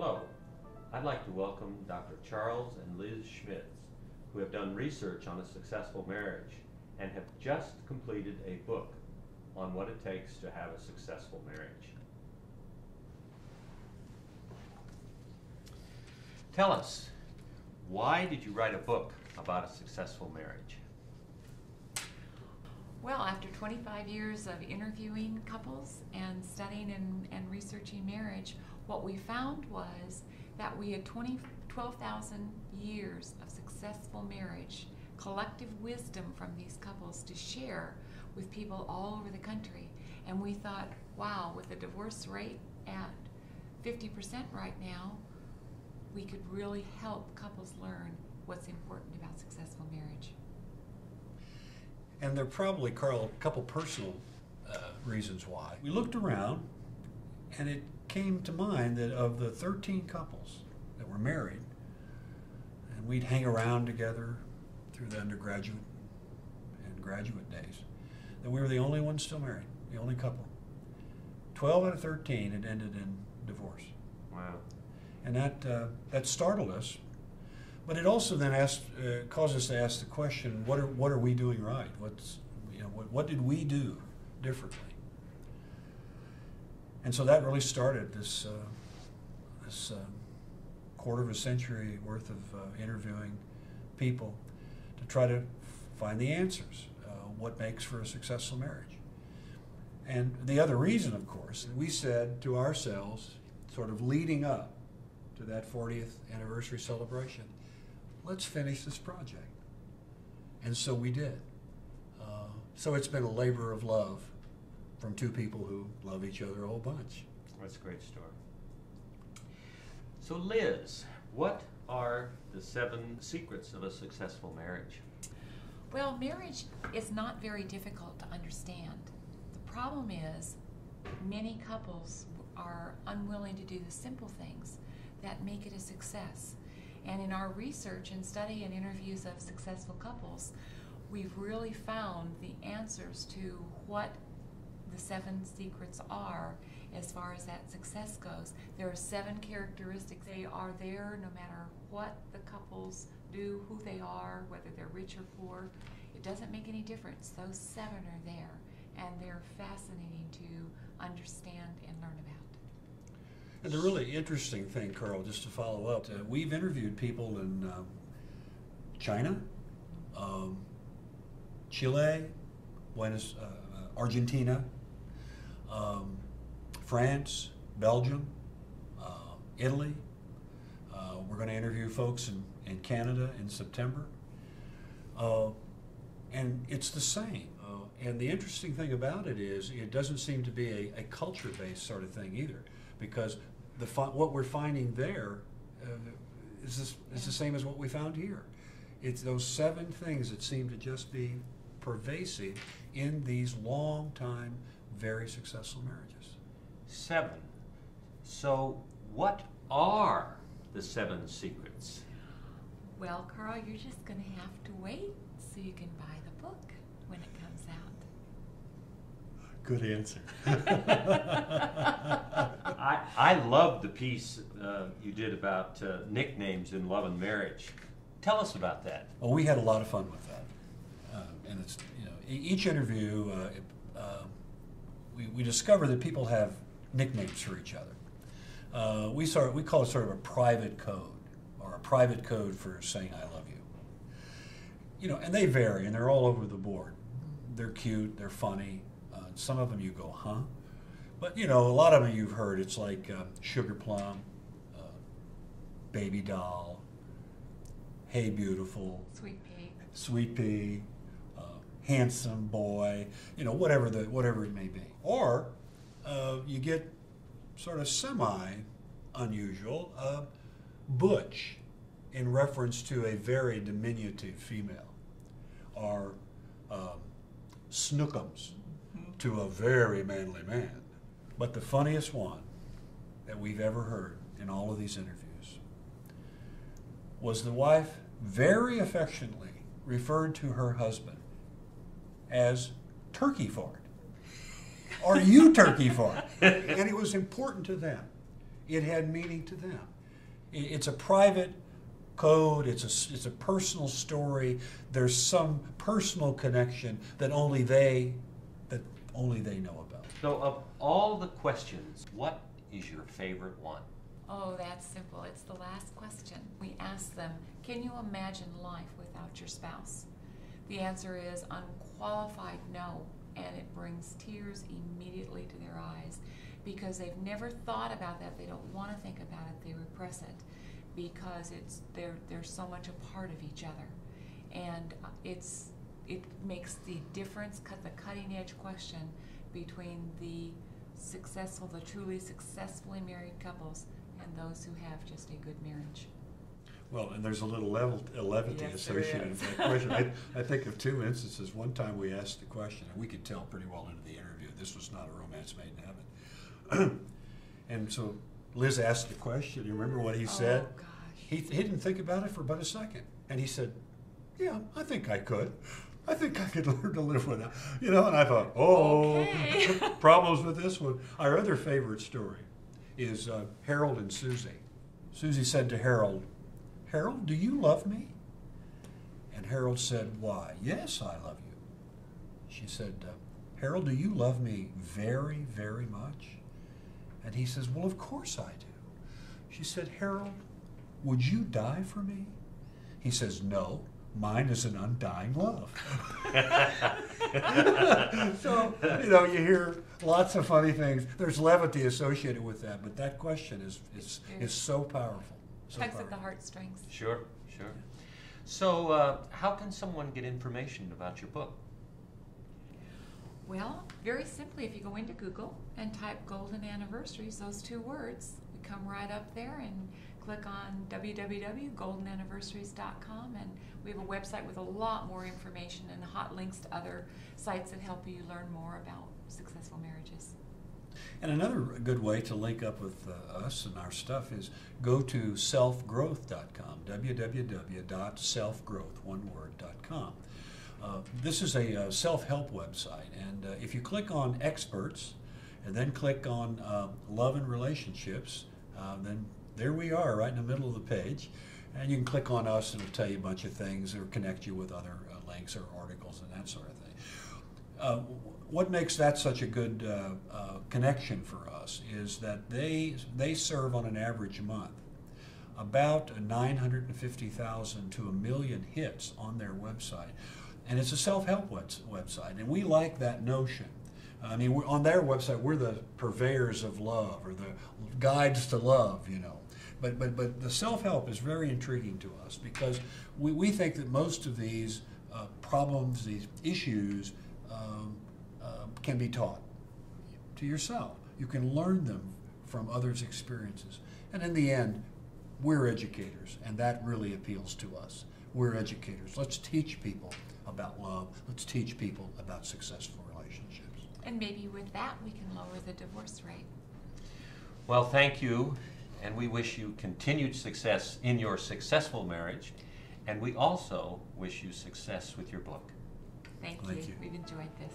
Hello, I'd like to welcome Dr. Charles and Liz Schmitz, who have done research on a successful marriage and have just completed a book on what it takes to have a successful marriage. Tell us, why did you write a book about a successful marriage? Well, after 25 years of interviewing couples and studying and researching marriage, what we found was that we had 12,000 years of successful marriage, collective wisdom from these couples to share with people all over the country. And we thought, wow, with the divorce rate at 50% right now, we could really help couples learn what's important about successful marriage. And there are probably, Carl, a couple personal reasons why. We looked around, and it came to mind that of the 13 couples that were married, and we'd hang around together through the undergraduate and graduate days, that we were the only ones still married, the only couple. 12 out of 13 had ended in divorce. Wow. And that startled us. But it also then caused us to ask the question: what are we doing right? What did we do differently? And so that really started this quarter of a century worth of interviewing people to try to find the answers. What makes for a successful marriage? And the other reason, of course, we said to ourselves, sort of leading up to that 40th anniversary celebration, let's finish this project. And so we did. So it's been a labor of love from two people who love each other a whole bunch. That's a great story. So Liz, what are the 7 secrets of a successful marriage? Well, marriage is not very difficult to understand. The problem is many couples are unwilling to do the simple things that make it a success. And in our research and study and interviews of successful couples, we've really found the answers to what the 7 secrets are as far as that success goes. There are 7 characteristics. They are there no matter what the couples do, who they are, whether they're rich or poor. It doesn't make any difference. Those 7 are there, and they're fascinating to understand and learn about. And the really interesting thing, Carl, just to follow up, we've interviewed people in China, Chile, Argentina, France, Belgium, Italy. We're going to interview folks in Canada in September. And it's the same. And the interesting thing about it is it doesn't seem to be a culture-based sort of thing either, because what we're finding there is the same as what we found here. It's those 7 things that seem to just be pervasive in these long-time, very successful marriages. 7. So what are the 7 secrets? Well, Carl, you're just going to have to wait so you can buy the book when it comes out. Good answer. I loved the piece you did about nicknames in love and marriage. Tell us about that. Well, we had a lot of fun with that. And it's, each interview, we discover that people have nicknames for each other. We call it sort of a private code, or a private code for saying I love you. And they vary, and they're all over the board. They're cute, they're funny. Some of them you go, huh? But, a lot of them you've heard. It's like sugar plum, baby doll, hey beautiful, sweet pea, handsome boy, whatever it may be. Or you get sort of semi-unusual, butch, in reference to a very diminutive female, or snookums, to a very manly man. But the funniest one that we've ever heard in all of these interviews was the wife very affectionately referred to her husband as turkey fart. Are you turkey fart? And it was important to them. it had meaning to them. It's a private code, it's a personal story. There's some personal connection that only they know about. So of all the questions, what is your favorite one? Oh, that's simple. It's the last question. We ask them, can you imagine life without your spouse? The answer is unqualified no, and it brings tears immediately to their eyes because they've never thought about that. They don't want to think about it. They repress it because they're so much a part of each other, and it makes the difference, the cutting edge question between the truly successfully married couples and those who have just a good marriage. Well, and there's a little levity Yes, associated with that question. I think of two instances. One time we asked the question, and we could tell pretty well into the interview, this was not a romance made in heaven. And so Liz asked the question. You remember what he said? Oh, gosh. He didn't think about it for but a second. And he said, yeah, I think I could. I think I could learn to live without. And I thought, Okay. problems with this one. Our other favorite story is Harold and Susie. Susie said to Harold, Harold, do you love me? And Harold said, why, yes, I love you. She said, Harold, do you love me very, very much? And he says, well, of course I do. She said, Harold, would you die for me? He says, no, mine is an undying love. So, you hear lots of funny things. There's levity associated with that, but that question is so powerful. So Tugs at powerful. the heartstrings. Sure. So how can someone get information about your book? Well, very simply, if you go into Google and type Golden Anniversaries, those two words, we come right up there and click on www.goldenanniversaries.com, and we have a website with a lot more information and hot links to other sites that help you learn more about successful marriages. And another good way to link up with us and our stuff is go to selfgrowth.com, www.selfgrowth.com. This is a self-help website, and if you click on experts and then click on love and relationships, then there we are right in the middle of the page, and you can click on us and it'll tell you a bunch of things or connect you with other links or articles and that sort of thing. What makes that such a good connection for us is that they serve on an average month about 950,000 to 1 million hits on their website. And it's a self-help website, and we like that notion. I mean, on their website, we're the purveyors of love, or the guides to love, But the self-help is very intriguing to us because we think that most of these problems, these issues, can be taught to yourself. You can learn them from others' experiences. And in the end, we're educators, and that really appeals to us. We're educators. Let's teach people about love. Let's teach people about successful relationships. And maybe with that, we can lower the divorce rate. Well, thank you, and we wish you continued success in your successful marriage, and we also wish you success with your book. Thank Thank you. you. We've enjoyed this.